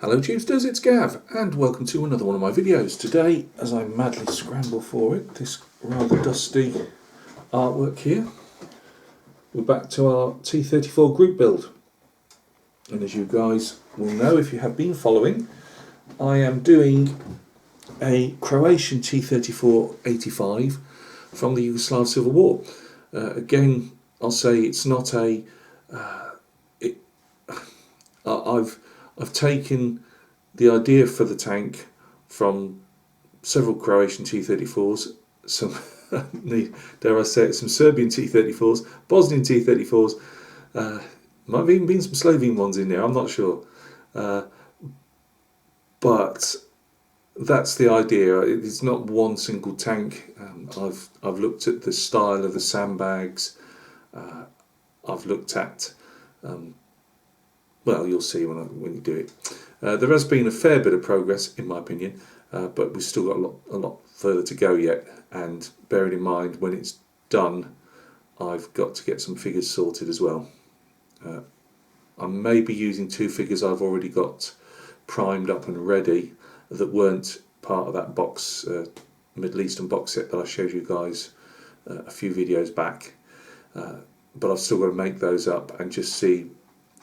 Hello Tunesters, it's Gav and welcome to another one of my videos. Today, as I madly scramble for it, this rather dusty artwork here, we're back to our T34 group build. And as you guys will know if you have been following, I am doing a Croatian T34 85 from the Yugoslav Civil War. Again, I'll say it's not a... I've taken the idea for the tank from several Croatian T34s, some, dare I say it, some Serbian T34s, Bosnian T34s, might have even been some Slovene ones in there, I'm not sure. But that's the idea. It's not one single tank. I've looked at the style of the Sandbags. I've looked at well, you'll see when you do it. There has been a fair bit of progress, in my opinion, but we've still got a lot further to go yet. And bearing in mind, when it's done, I've got to get some figures sorted as well. I may be using two figures I've already got primed up and ready that weren't part of that box, Middle Eastern box set that I showed you guys a few videos back. But I've still got to make those up and just see.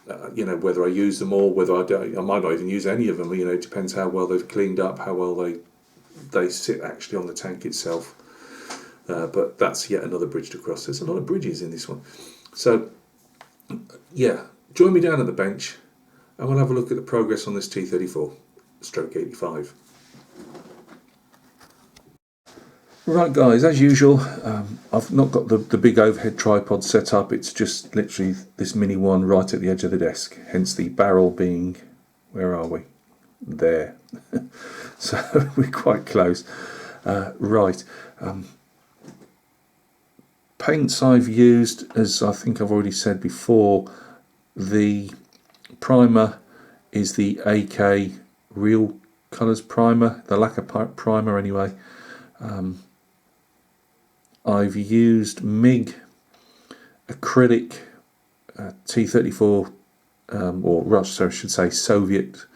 Whether I use them all, whether I don't, I might not even use any of them. It depends how well they've cleaned up, how well they sit actually on the tank itself. But that's yet another bridge to cross. There's a lot of bridges in this one. So, yeah, join me down at the bench, and we'll have a look at the progress on this T34 stroke 85. Right guys, as usual, I've not got the big overhead tripod set up. It's just literally this mini one right at the edge of the desk, hence the barrel being, where are we? There. So we're quite close. Right. Paints I've used, as I think I've already said before, the primer is the AK Real Colours primer, the lacquer primer anyway. I've used MIG acrylic T34, or I should say Soviet,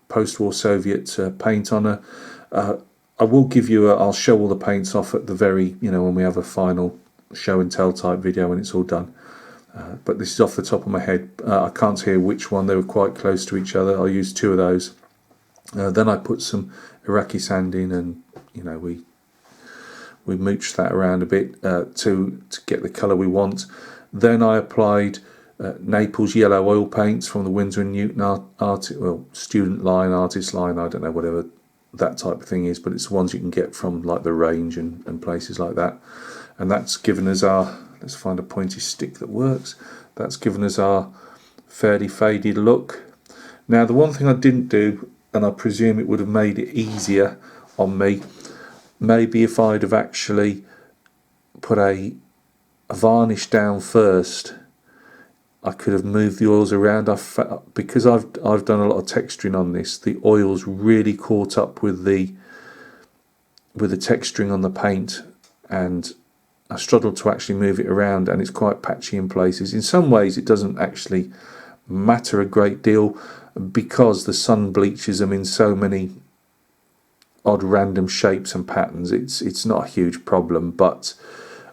post-war Soviet paint on her. I will give you I'll show all the paints off at the very, when we have a final show and tell type video when it's all done. But this is off the top of my head. I can't hear which one, they were quite close to each other. I used two of those. Then I put some Iraqi sand in, and we mooched that around a bit to get the colour we want. Then I applied Naples yellow oil paints from the Winsor & Newton student line, artist line, I don't know, whatever that type of thing is, but it's the ones you can get from like the range and places like that. And that's given us our, let's find a pointy stick that works, that's given us our fairly faded look. Now the one thing I didn't do, and I presume it would have made it easier on me, maybe if I'd have actually put a varnish down first, I could have moved the oils around. Because I've done a lot of texturing on this, the oils really caught up with the texturing on the paint, and I struggled to actually move it around, and it's quite patchy in places. In some ways it doesn't actually matter a great deal because the sun bleaches them in so many odd random shapes and patterns. It's not a huge problem, but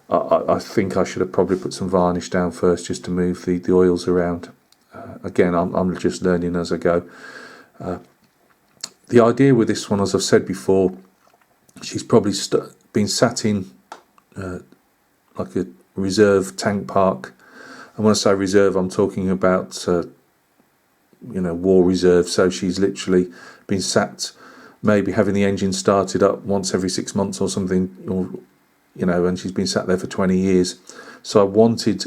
I think I should have probably put some varnish down first just to move the oils around. Again, I'm just learning as I go. The idea with this one, as I've said before, she's probably been sat in like a reserve tank park. And when I say reserve, I'm talking about war reserve. So she's literally been sat, maybe having the engine started up once every 6 months or something, or and she's been sat there for 20 years. So I wanted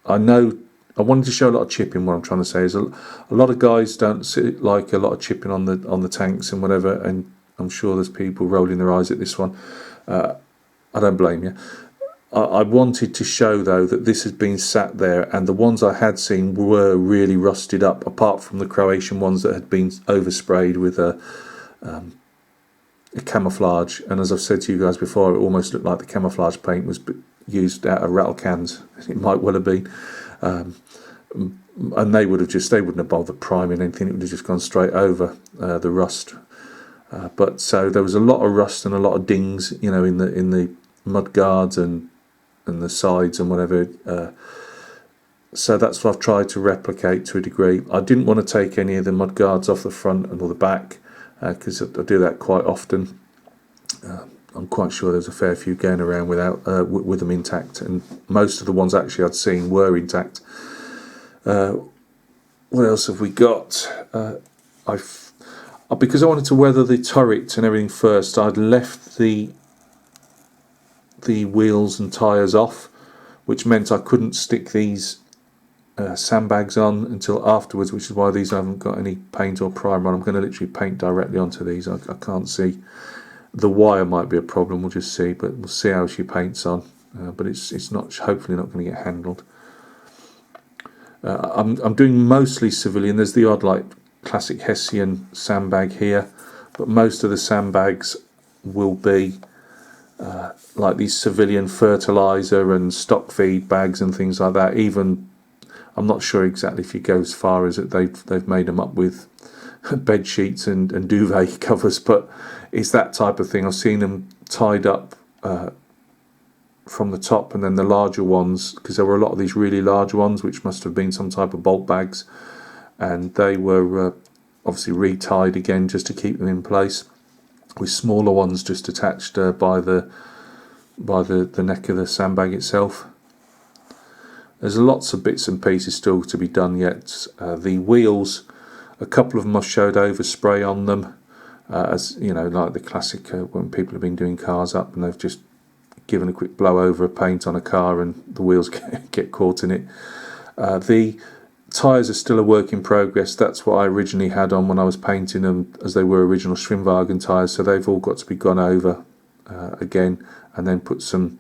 to show a lot of chipping. What I'm trying to say is a lot of guys don't like a lot of chipping on the tanks and whatever, and I'm sure there's people rolling their eyes at this one. I don't blame you. I wanted to show though that this has been sat there, and the ones I had seen were really rusted up, apart from the Croatian ones that had been oversprayed with a camouflage. And as I've said to you guys before, it almost looked like the camouflage paint was used out of rattle cans. It might well have been. and they wouldn't have bothered priming anything. It would have just gone straight over the rust. But so there was a lot of rust and a lot of dings, you know, in the mud guards and the sides and whatever. So that's what I've tried to replicate to a degree. I didn't want to take any of the mud guards off the front and or the back because I do that quite often. I'm quite sure there's a fair few going around without with them intact, and most of the ones actually I'd seen were intact. What else have we got? Because I wanted to weather the turret and everything first, I'd left the wheels and tyres off, which meant I couldn't stick these sandbags on until afterwards, which is why these haven't got any paint or primer on. I'm going to literally paint directly onto these. I can't see. The wire might be a problem, we'll just see, but we'll see how she paints on. But it's not, hopefully not going to get handled. I'm doing mostly civilian. There's the odd like classic Hessian sandbag here, but most of the sandbags will be like these civilian fertilizer and stock feed bags and things like that. Even I'm not sure exactly if you go as far as it they've made them up with bed sheets and duvet covers, but it's that type of thing. I've seen them tied up from the top, and then the larger ones, because there were a lot of these really large ones which must have been some type of bulk bags, and they were obviously retied again just to keep them in place, with smaller ones just attached by the neck of the sandbag itself. There's lots of bits and pieces still to be done yet. The wheels, a couple of them I've showed overspray on them, as you know, like the classic when people have been doing cars up and they've just given a quick blow over a paint on a car and the wheels get caught in it. The tyres are still a work in progress. That's what I originally had on when I was painting them, as they were original Schwimmwagen tyres, so they've all got to be gone over again, and then put some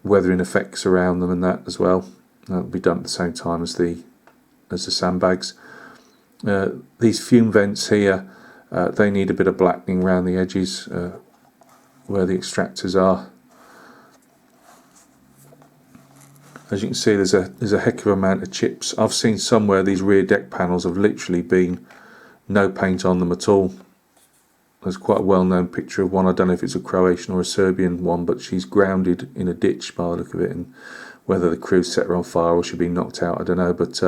weathering effects around them and that as well. That'll be done at the same time as the sandbags. These fume vents here, they need a bit of blackening around the edges where the extractors are. As you can see, there's a heck of an amount of chips. I've seen somewhere these rear deck panels have literally been no paint on them at all. There's quite a well-known picture of one. I don't know if it's a Croatian or a Serbian one, but she's grounded in a ditch by the look of it, and whether the crew set her on fire or she'd been knocked out, I don't know. But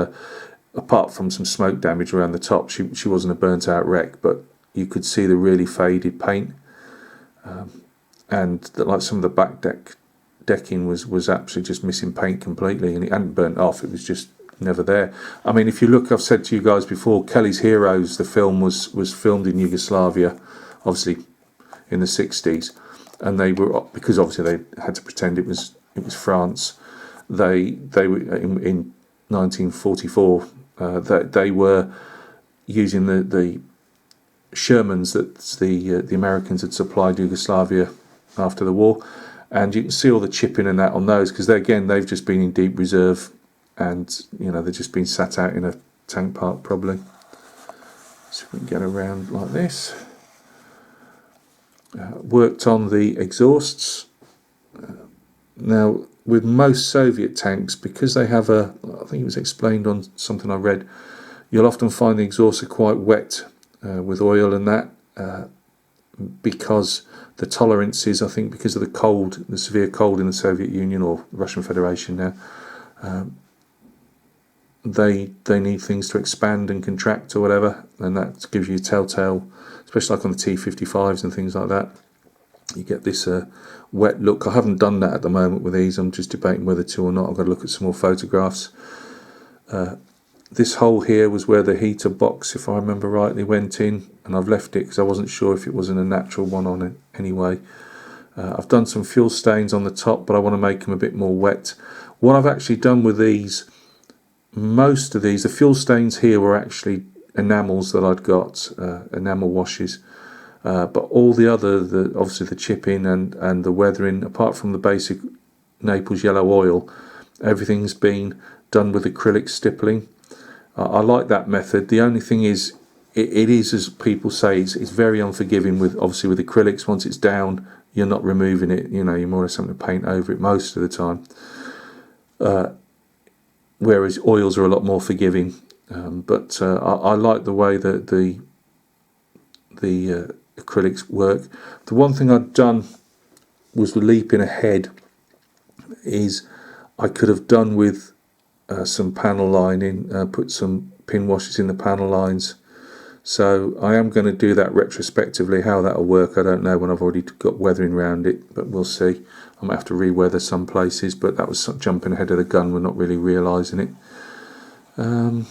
apart from some smoke damage around the top, she wasn't a burnt-out wreck, but you could see the really faded paint, and like some of the back decking was absolutely just missing paint completely, and it hadn't burnt off. It was just never there. I mean, if you look, I've said to you guys before, Kelly's Heroes, the film was filmed in Yugoslavia, obviously in the 60s, and they were, because obviously they had to pretend it was France. They were in 1944. They were using the Shermans that the Americans had supplied Yugoslavia after the war, and you can see all the chipping and that on those, because they've just been in deep reserve, and you know, they've just been sat out in a tank park probably. So we can get around like this. Worked on the exhausts. Now, with most Soviet tanks, because they have I think it was explained on something I read, you'll often find the exhausts are quite wet with oil and that, because the tolerances, I think because of the severe cold in the Soviet Union or the Russian Federation now, they need things to expand and contract or whatever, and that gives you a telltale, especially like on the T35s and things like that. You get this wet look. I haven't done that at the moment with these. I'm just debating whether to or not. I've got to look at some more photographs. This hole here was where the heater box, if I remember rightly, went in, and I've left it because I wasn't sure if it wasn't a natural one on it anyway. I've done some fuel stains on the top, but I want to make them a bit more wet. What I've actually done with these, most of these, the fuel stains here were actually enamels that I'd got, enamel washes. But all the other, obviously the chipping and the weathering, apart from the basic Naples yellow oil, everything's been done with acrylic stippling. I like that method. The only thing is, it is, as people say, it's very unforgiving with acrylics. Once it's down, you're not removing it. You know, you're more or less having to paint over it most of the time. whereas oils are a lot more forgiving. But I like the way that the acrylics work. The one thing I'd done was leaping ahead, is I could have done with some panel lining, put some pin washers in the panel lines. So I am going to do that retrospectively. How that'll work, I don't know when I've already got weathering around it, but we'll see. I might have to re-weather some places, but that was jumping ahead of the gun. We're not really realising it. I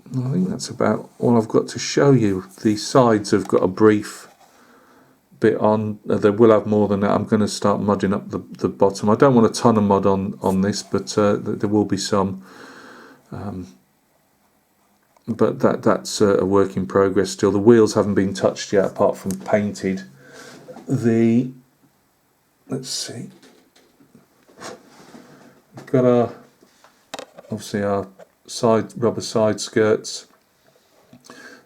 think that's about all I've got to show you. The sides have got a brief bit on. They will have more than that. I'm going to start mudding up the bottom. I don't want a ton of mud on this, but there will be some. But that's a work in progress still. The wheels haven't been touched yet, apart from painted. Let's see. We've got obviously our rubber side skirts.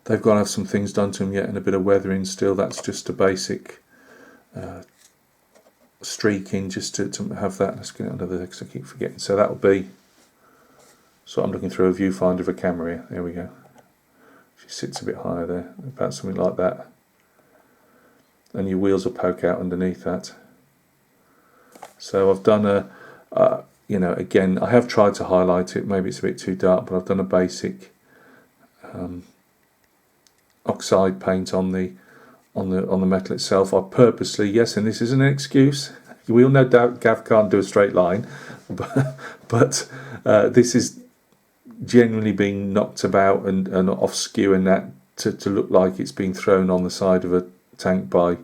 They've got to have some things done to them yet, and a bit of weathering still. That's just a basic streaking, just to have that. Let's get it under there because I keep forgetting. So that'll be. So I'm looking through a viewfinder of a camera here. There we go. She sits a bit higher there, about something like that. And your wheels will poke out underneath that. So I've done again, I have tried to highlight it. Maybe it's a bit too dark, but I've done a basic oxide paint on the metal itself. I purposely, yes, and this isn't an excuse. We all know Gav can't do a straight line, but this is genuinely being knocked about and off skew, and that to look like it's been thrown on the side of a tank by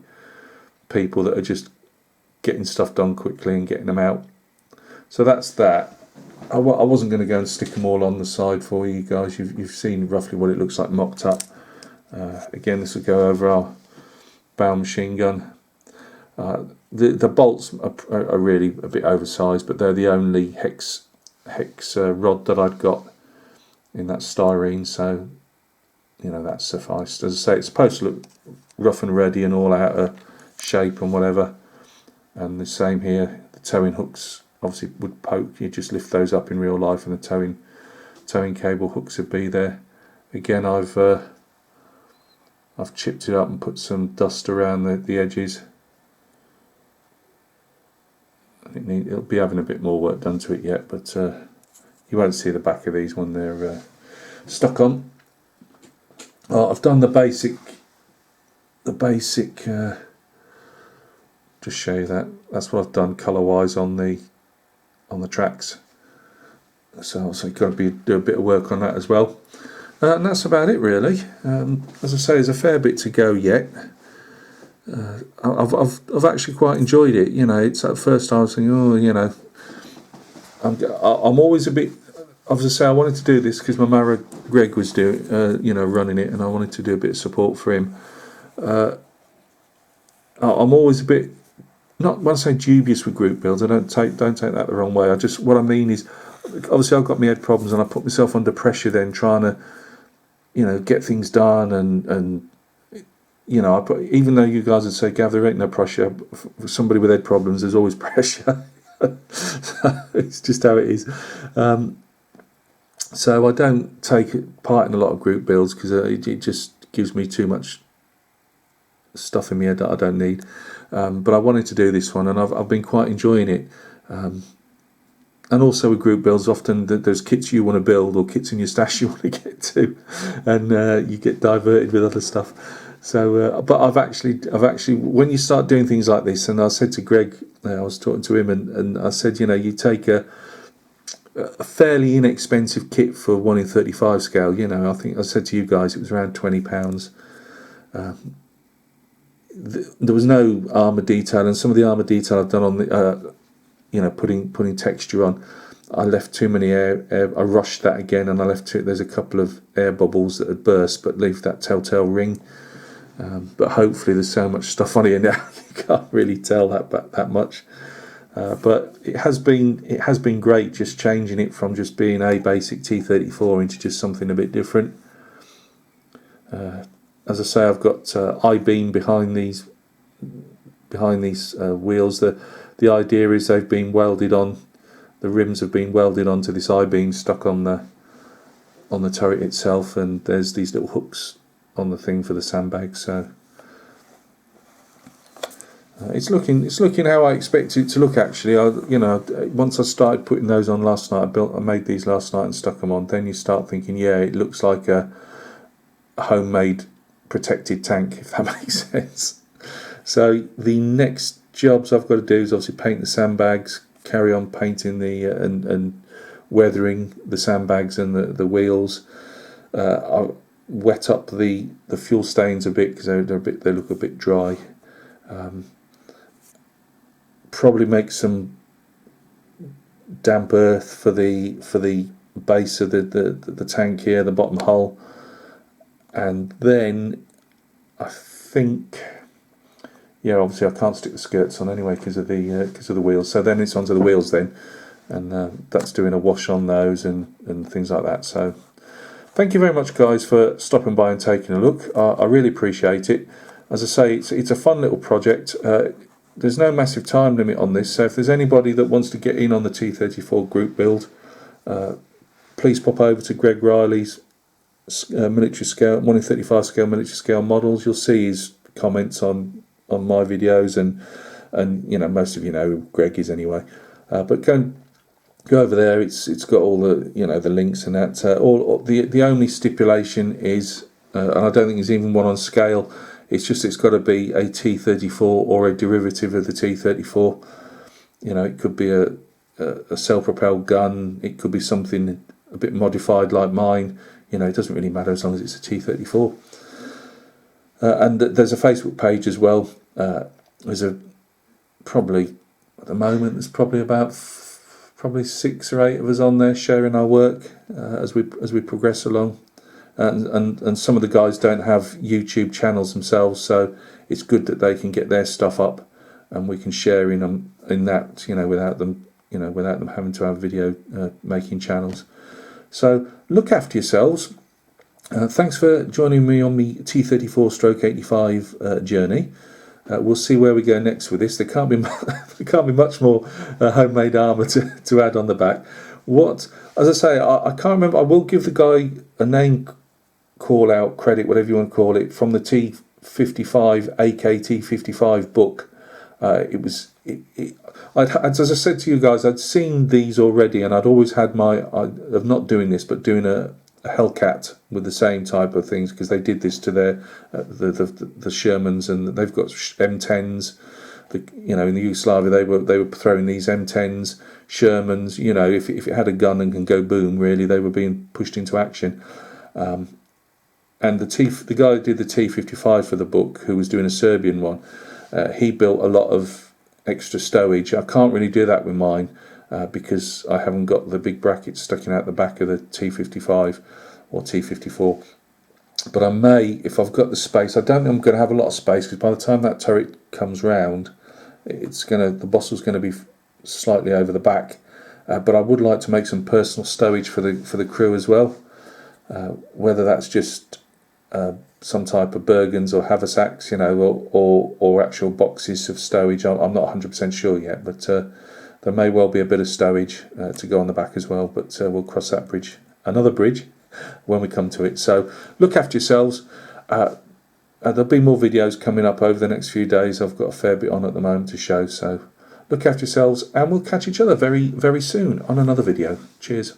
people that are just getting stuff done quickly and getting them out. So that's that. I wasn't going to go and stick them all on the side for you guys. You've seen roughly what it looks like mocked up. Again, this will go over our bow machine gun. The bolts are really a bit oversized, but they're the only hex rod that I'd got in that styrene, so that sufficed. As I say, it's supposed to look rough and ready and all out of shape and whatever. And the same here, the towing hooks obviously would poke. You just lift those up in real life, and the towing cable hooks would be there. Again, I've chipped it up and put some dust around the edges. I think it'll be having a bit more work done to it yet, but you won't see the back of these when they're stuck on. I've done the basic. Just show you that's what I've done colour-wise on the tracks. So you've got to do a bit of work on that as well. And that's about it really. As I say, there's a fair bit to go yet. I've actually quite enjoyed it. It's at first I was thinking, I'm always a bit. As I say, I wanted to do this because my Mara Greg was doing, running it, and I wanted to do a bit of support for him. I'm always a bit, not when I say dubious with group builds. I don't take that the wrong way. What I mean is, obviously I've got my head problems, and I put myself under pressure then trying to, get things done, and even though you guys would say, Gav, there ain't no pressure. For somebody with head problems, there's always pressure. It's just how it is. So I don't take part in a lot of group builds because it just gives me too much stuff in my head that I don't need. But I wanted to do this one, and I've been quite enjoying it. And also with group builds, often there's kits you want to build or kits in your stash you want to get to, and you get diverted with other stuff. So, but I've actually, when you start doing things like this, and I said to Greg, I was talking to him, and I said, you take a fairly inexpensive kit for 1:35 scale. I think I said to you guys it was around £20. There was no armour detail, and some of the armour detail I've done on the, putting texture on, I left too many air. I rushed that again, and I left there's a couple of air bubbles that had burst, but leave that telltale ring. But hopefully there's so much stuff on here now you can't really tell that much. But it has been great just changing it from just being a basic T34 into just something a bit different. As I say, I've got I-beam behind these wheels. The idea is they've been welded on rims have been welded onto this I-beam stuck on the turret itself, and there's these little hooks on the thing for the sandbags. So it's looking how I expect it to look. Actually, once I started putting those on last night, I made these last night and stuck them on. Then you start thinking, yeah, it looks like a homemade protected tank, if that makes sense. So the next jobs I've got to do is obviously paint the sandbags, carry on painting the and weathering the sandbags and the wheels. I'll wet up the fuel stains a bit because they look a bit dry. Probably make some damp earth for the base of the tank here, the bottom hull, and then I think, yeah, obviously I can't stick the skirts on anyway because of the wheels. So then it's onto the wheels then, and that's doing a wash on those and things like that. So thank you very much, guys, for stopping by and taking a look. I really appreciate it. As I say, it's a fun little project. There's no massive time limit on this, so if there's anybody that wants to get in on the T34 group build, please pop over to Greg Riley's military scale, 1/35 scale military scale models. You'll see his comments on my videos, and you know, most of you know who Greg is anyway. But go over there. It's got all the, you know, the links and that. The only stipulation is, and I don't think there's even one on scale. It's got to be a T34 or a derivative of the T34. You know, it could be a self-propelled gun. It could be something a bit modified like mine. You know, it doesn't really matter as long as it's a T34. And there's a Facebook page as well. Probably at the moment there's probably about 6 or 8 of us on there sharing our work as we progress along. And some of the guys don't have YouTube channels themselves, so it's good that they can get their stuff up and we can share in that, you know, without them having to have video making channels. So look after yourselves. Thanks for joining me on the T34/85 journey. We'll see where we go next with this. There can't be much more homemade armour to add on the back. As I say, I can't remember. I will give the guy a name call out, credit, whatever you want to call it, from the T55 AKT55 book. As I said to you guys, I'd seen these already, and I'd always had of not doing this, but doing a Hellcat with the same type of things, because they did this to their the Shermans, and they've got M10s. You know, in the Yugoslavia, they were throwing these M10s, Shermans. You know, if it had a gun and can go boom, really, they were being pushed into action. And the guy who did the T55 for the book, who was doing a Serbian one, he built a lot of extra stowage. I can't really do that with mine because I haven't got the big brackets sticking out the back of the T55 or T54. But I may, if I've got the space. I don't think I'm going to have a lot of space, because by the time that turret comes round, the bostle's going to be slightly over the back. But I would like to make some personal stowage for the crew as well. Whether that's just some type of Bergens or haversacks, you know, or actual boxes of stowage. I'm not 100% sure yet, but there may well be a bit of stowage to go on the back as well. But we'll cross that bridge, another bridge, when we come to it. So look after yourselves. There'll be more videos coming up over the next few days. I've got a fair bit on at the moment to show. So look after yourselves, and we'll catch each other very, very soon on another video. Cheers.